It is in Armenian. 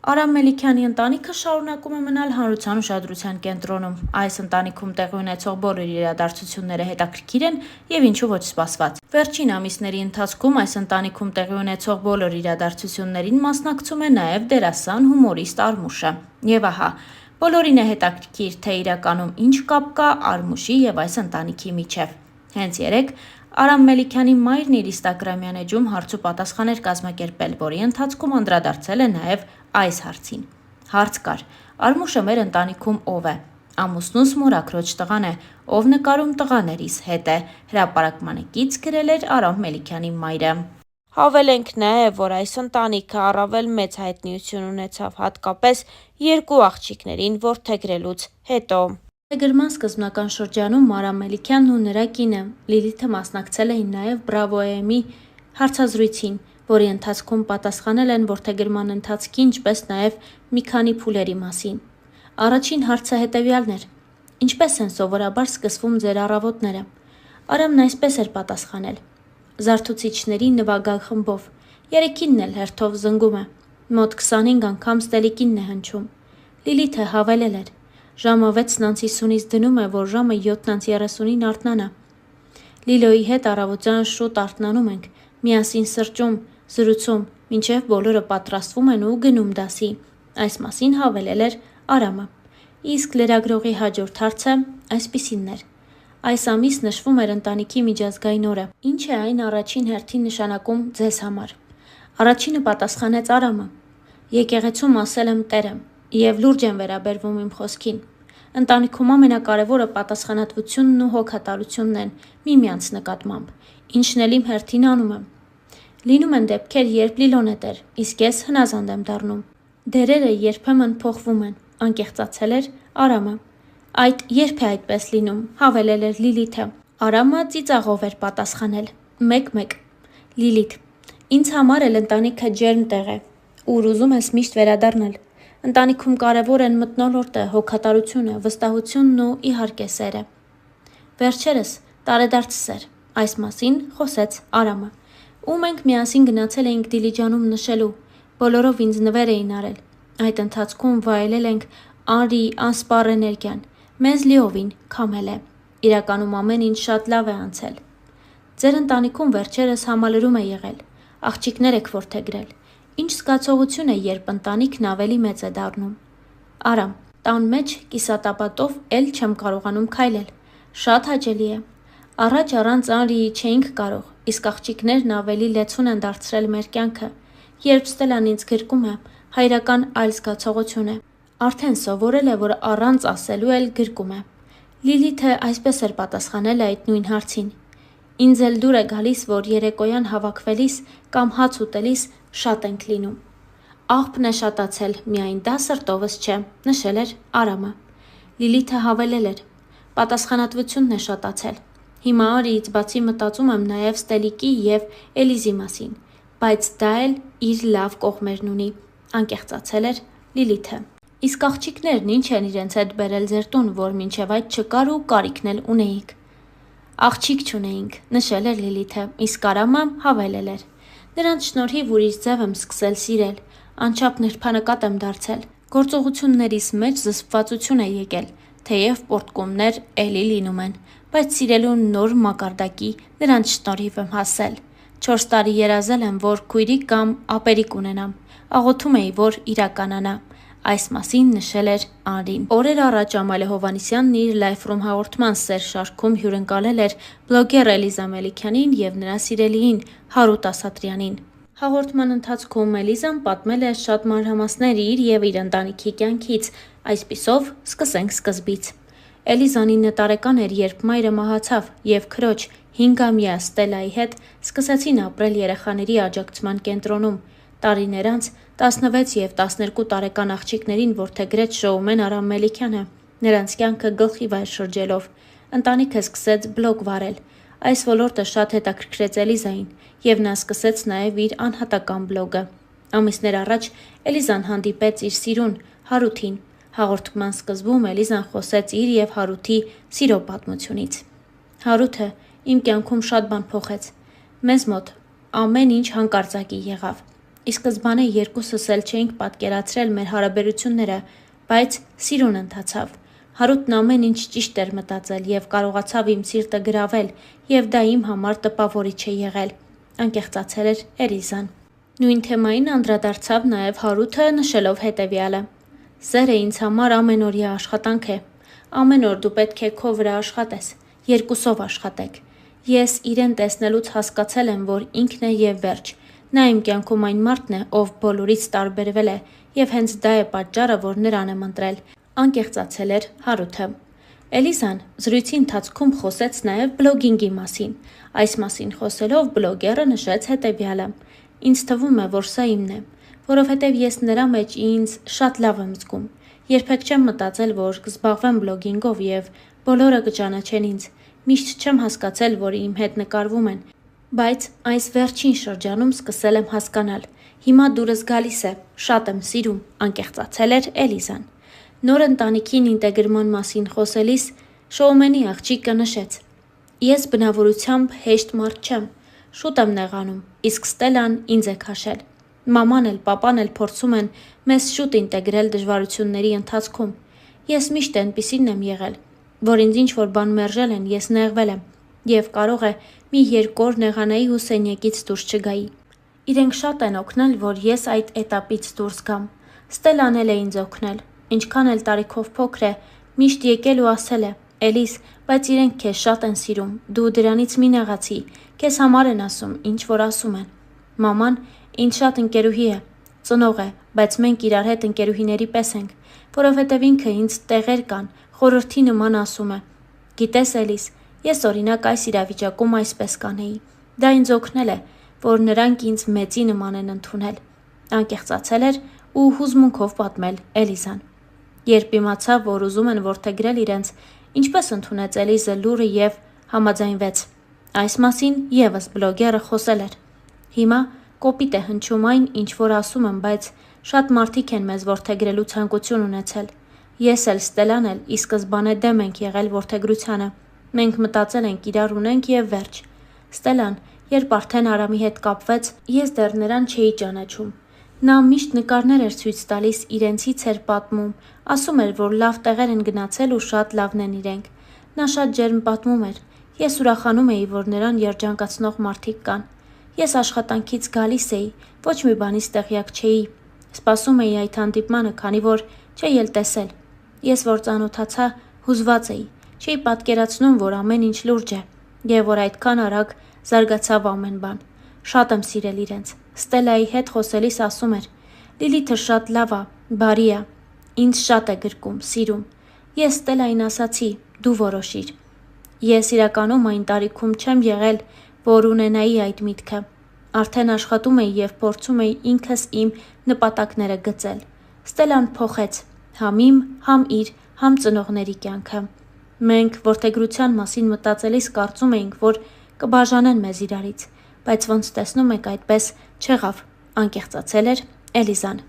Արամ Մելիքյանի ընտանիքը շարունակում է մնալ հանրության ուշադրության կենտրոնում։ Այս ընտանիքում տեղի ունեցող բոլոր իրադարձությունները հետաքրքիր են եւ ինչու ոչ սպասված։ Վերջին ամիսների ընթացքում այս ընտանիքում տեղի ունեցող բոլոր իրադարձություններին մասնակցում է նաեւ դերասան, հումորիստ Արմուշը։ Եվ ահա, բոլորին է հետաքրքիր, թե իրականում ինչ կապ կա Արմուշի եւ այս ընտանիքի միջեւ։ Հենց երեկ Արամ Մելիքյանի մայրն իր ինստագրամյան էջում հարց ու պատասխան էր կազմակերպել, որի ընթացքում անդրադարձել է նաեւ այս հարցին։ Հարց կար. Արմուշը մեր ընտանիքում ով է։ Ամուսնուս մորաքրոջ տղան է, ով նկարում տղաներիս հետ է, հրապարակմանեկից գրել էր Արամ Մելիքյանի մայրը։ Հավելենք նաև, որ այս ընտանիքը առավել մեծ հայտնիություն ունեցավ հատկապես երկու աղջիկներին որդեգրելուց հետո։ Գրման սկզբնական շրջանում Արամ Մելիքյանն ու նրա կինը Լիլիթը մասնակցել էին նաև Բրավո AM-ի հարցազրույցին, որի ընթացքում պատասխանել են որդեգրման ընթացքի, ինչպես նաև մի քանի փուլերի մասին։ Առաջին հարցը հետևյալն էր. Ինչպես են սովորաբար սկսվում ձեր առավոտները։ Արամն այսպես էր պատասխանել. Զարթուցիչների նվագալ խմբով, երեքինն էլ հերթով զնգում է, մոտ 25 անգամ ստելիկինն է հնչում։ Լիլիթը հավելել էր. ժամը 6:50-ից դնում է, որ ժամը 7:30-ին արթնանա։ Լիլոյի հետ առավոտյան շուտ արթնանում ենք, միասին սրճում, զրուցում, մինչև բոլորը պատրաստվում են ու գնում դասի։ Այս մասին հավելել էր Արամը։ Իսկ լրագրողի հաջորդ հարցը այսպիսինն էր. Այս ամիս նշվում էր ընտանիքի միջազգային օրը։ Ինչ է այն առաջին հերթին նշանակում ձեզ համար։ Առաջինը պատասխանեց Արամը. Եկեղեցում ասել եմ Տեր եմ եւ լուրջ եմ վերաբերվում իմ խոսքին։ Ընտանիքում ամենակարևորը պատասխանատվությունն ու հոգատարությունն են միմյանց նկատմամբ, ինչն էլ իմ հերթին անում եմ։ Լինում են դեպքեր, երբ Լիլոն է տեր, իսկ ես հնազանդ եմ դառնում։ Դերերը երբեմն փոխվում են, անկեղծացել էր Արամը։ Այդ երբ է այդպես լինում, հավելել էր Լիլիթը։ Արամը ծիծաղով էր պատասխանել. 1-1 Լիլիթ. Ինձ համար էլ ընտանիքը ջերմ տեղ է, ուր ուզում ես միշտ վերադառնալ։ Ընտանիքում կարևոր են մթնոլորտը, հոգատարությունը, վստահությունն ու իհարկե սերը։ Վերջերս տարեդարձ սեր, այս մասին խոսեց Արամը։ Ու մենք միասին գնացել էինք Դիլիջանում նշելու, բոլորով ինձ նվեր էին արել։ Այդ ընթացքում վայելել ենք անրի անսպառ էներգիան, մեզ լիովին քամել է։ Իրականում ամեն ինչ շատ լավ է անցել։ Ձեր ընտանիքում վերջերս համալրում է եղել, աղջիկներ եք որդեգրել։ Ինչ զգացողություն է, երբ ընտանիքն ավելի մեծ է դառնում։ Արամ, տան մեջ կիսատապատով էլ չեմ կարողանում քայլել։ Շատ հաճելի է։ Առաջ առանց Անրիի չէինք կարող, իսկ աղջիկներն ավելի լեցուն են դարձրել մեր կյանքը։ Երբ Ստելան ինձ գրկում է, հայրական այլ զգացողություն է։ Արդեն սովորել է, որ առանց ասելու էլ գրկում է։ Լիլիթը այսպես էր պատասխանել այդ նույն հարցին։ Ինձ էլ դուր է գալիս, որ երեկոյան հավաքվելիս կամ հաց ուտելիս շատ ենք լինում։ Աղբն է շատացել, միայն դա սրտովս չէ, նշել էր Արամը։ Լիլիթը հավելել էր. Պատասխանատվությունն է շատացել։ Հիմա Արիից բացի մտածում եմ նաև Ստելիկի եւ Էլիզի մասին, բայց դա էլ իր լավ կողմերն ունի, անկեղծացել էր Լիլիթը։ Իսկ աղջիկներն ինչ են իրենց հետ բերել ձեր տուն, որ մինչև այդ չկար ու կարիքն էլ ունեիք։ Աղջիկ չունեինք, նշել էր Լիլիթը, իսկ Արամը հավելել էր. Նրանց շնորհիվ ուրիշ ձև եմ սկսել սիրել, անչափ նրբանկատ եմ դարձել։ Գործողություններիս մեջ զսպվածություն է եկել, թեև պոռթկումներ էլի լինում են, բայց սիրելու նոր մակարդակի նրանց շնորհիվ եմ հասել։ 4 տարի երազել եմ, որ քույրիկ կամ ապերիկ ունենամ, աղոթում էի, որ իրականանա։ Այս մասին նշել էր Անրին։ Օրեր առաջ Ամալե Հովհաննիսյանն իր Life Room հաղորդման սեր շարքում հյուրընկալել էր բլոգեր Էլիզա Մելիքյանին եւ նրա սիրելիին Հարութ Ասատրյանին։ Հաղորդման ընթացքում Էլիզան պատմել է շատ մանրամասներ իր եւ իր ընտանիքի կյանքից, այսպիսով սկսենք սկզբից։ Էլիզան 9 տարեկան էր, երբ մայրը մահացավ եւ քրոջ 5-ամյա Ստելայի հետ սկսեցին ապրել երեխաների աջակցման կենտրոնում։ Տարիներ անց 16 եւ 12 տարեկան աղջիկներին որդեգրեց շոումեն Արամ Մելիքյանը, նրանց կյանքը գլխի վայր շրջելով։ Ընտանիքը սկսեց բլոգ վարել։ Այս ոլորտը շատ հետաքրքրեց Էլիզային, եւ նա սկսեց նաեւ իր անհատական բլոգը։ Ամիսներ առաջ Էլիզան հանդիպեց իր սիրուն Հարութին։ Հաղորդման սկզբում Էլիզան խոսեց իր եւ Հարութի սիրո պատմությունից։ Հարութը իմ կյանքում շատ բան փոխեց։ Մեզ մոտ ամեն ինչ հանկարծակի եղավ։ Ի սկզբանե երկուսս էլ չէինք պատկերացրել մեր հարաբերությունները, բայց սիրուն ընթացավ։ Հարութն ամեն ինչ ճիշտ էր մտածել և կարողացավ իմ սիրտը գրավել, և դա իմ համար տպավորիչ է եղել, անկեղծացել էր Էլիզան։ Նույն թեմային անդրադարձավ նաև Հարութը, նշելով հետևյալը. «Սերը ինձ համար ամենօրյա աշխատանք է։ Ամեն օր դու պետք է քո վրա աշխատես, երկուսով աշխատեք։ Ես իրեն տեսնելուց հասկացել եմ, որ ինքն է և վերջ։ Նա իմ կյանքում այն մարդն է, ով բոլորից տարբերվել է, և հենց դա է պատճառը, որ նրան եմ ընտրել», անկեղծացել էր Հարութը։ Էլիզան զրույցի ընթացքում խոսեց նաև բլոգինգի մասին։ Այս մասին խոսելով բլոգերը նշեց հետևյալը. «Ինձ թվում է, որ սա իմն է, որովհետև ես նրա մեջ ինձ շատ լավ եմ զգում։ Երբեք չեմ մտածել, որ կզբաղվեմ բլոգինգով և բոլորը կճանաչեն ինձ։ Միշտ չեմ հասկացել, որ իմ հետ նկարվում են, բայց այս վերջին շրջանում սկսել եմ հասկանալ։ Հիմա դուրս գալիս է, շատ եմ սիրում», անկեղծացել էր Էլիզան։ Նոր ընտանիքին ինտեգրման մասին խոսելիս շոումենի աղջիկը նշեց. «Ես բնավորությամբ հեշտ մարդ չեմ, շուտ եմ նեղանում, իսկ Ստելլան ինձ է քաշել։ Մաման էլ պապան էլ փորձում են մեզ շուտ ինտեգրել դժվարությունների ընթացքում։ Ես միշտ էնպիսին եմ եղել, որ ինձ ինչ-որ բան մերժել են, ես նեղվել եմ, և կարող է մի 2 օր նեղանայի ու սենյակից դուրս չգայի։ Իրենք շատ են օգնել, որ ես այդ էտապից դուրս գամ։ Ստելլան էլ է ինձ օգնել, ինչքան էլ տարիքով փոքր է, միշտ եկել ու ասել է. «Էլիս, բայց իրենք քեզ շատ են սիրում, դու դրանից մի նեղացի, քեզ համար են ասում, ինչ որ ասում են։ Մաման ինձ շատ ընկերուհի է, ծնող է, բայց մենք իրար հետ ընկերուհիների պես ենք, որովհետև ինքը ինձ տեղեր կան, խորհրդի նման ասում է։ Գիտես Էլիս, ես օրինակ այս իրավիճակում այսպես կանեի։ Դա ինձ օգնել է, որ նրանք ինձ մեծի նման են ընդունել», անկեղծացել էր ու հուզմունքով պատմել Էլիզան։ Երբ իմացավ, որ ուզում են որդեգրել իրենց, ինչպես ընդունեց Էլիզը լուրը և համաձայնվեց։ Այս մասին ևս բլոգերը խոսել էր. «Հիմա կոպիտ է հնչում այն, ինչ որ ասում եմ, բայց շատ մարդիկ են մեզ որդեգրելու ցանկություն ունեցել։ Ես էլ Ստելլան էլ ի սկզբանե դեմ ենք եղել որդեգրությանը։ Մենք մտածել ենք իրար ունենք և վերջ։ Ստելլան, երբ արդեն Արամի հետ կապվեց, ես դեռ նրան չէի ճանաչում։ Նա միշտ նկարներ էր ցույց տալիս, իրենցից էր պատմում, ասում էր, որ լավ տեղեր են գնացել ու շատ լավն են իրենք։ Նա շատ ջերմ պատմում էր։ Ես ուրախանում էի, որ նրան երջանկացնող մարդիկ կան։ Ես աշխատանքից գալիս էի, ոչ մի բանից տեղյակ չէի։ Սպասում էի այդ հանդիպմանը, քանի որ չէի էլ տեսել։ Ես որ ծանոթացա, հուզված էի, չէի պատկերացնում, որ ամեն ինչ լուրջ է, և որ այդքան արագ զարգացավ ամեն բան։ Շատ եմ սիրել իրենց։ Ստելլայի հետ խոսելիս ասում էր. «Լիլիթը շատ լավ ա, բարի ա, ինձ շատ է գրկում, սիրում։ Ես Ստելլային ասացի, դու որոշիր։ Ես իրականում այն տարիքում չեմ եղել, որ ունենայի այդ միտքը։ Արդեն աշխատում էի և փորձում էի ինքս իմ նպատակները գծել։ Ստելլան փոխեց համ իմ, համ իր, համ ծնողների կյանքը։ Մենք որդեգրության մասին մտածելիս կարծում էինք, որ կբաժանեն մեզ իրարից, բայց ոնց տեսնում եք այդպես չեղավ», անկեղծացել էր Էլիզան։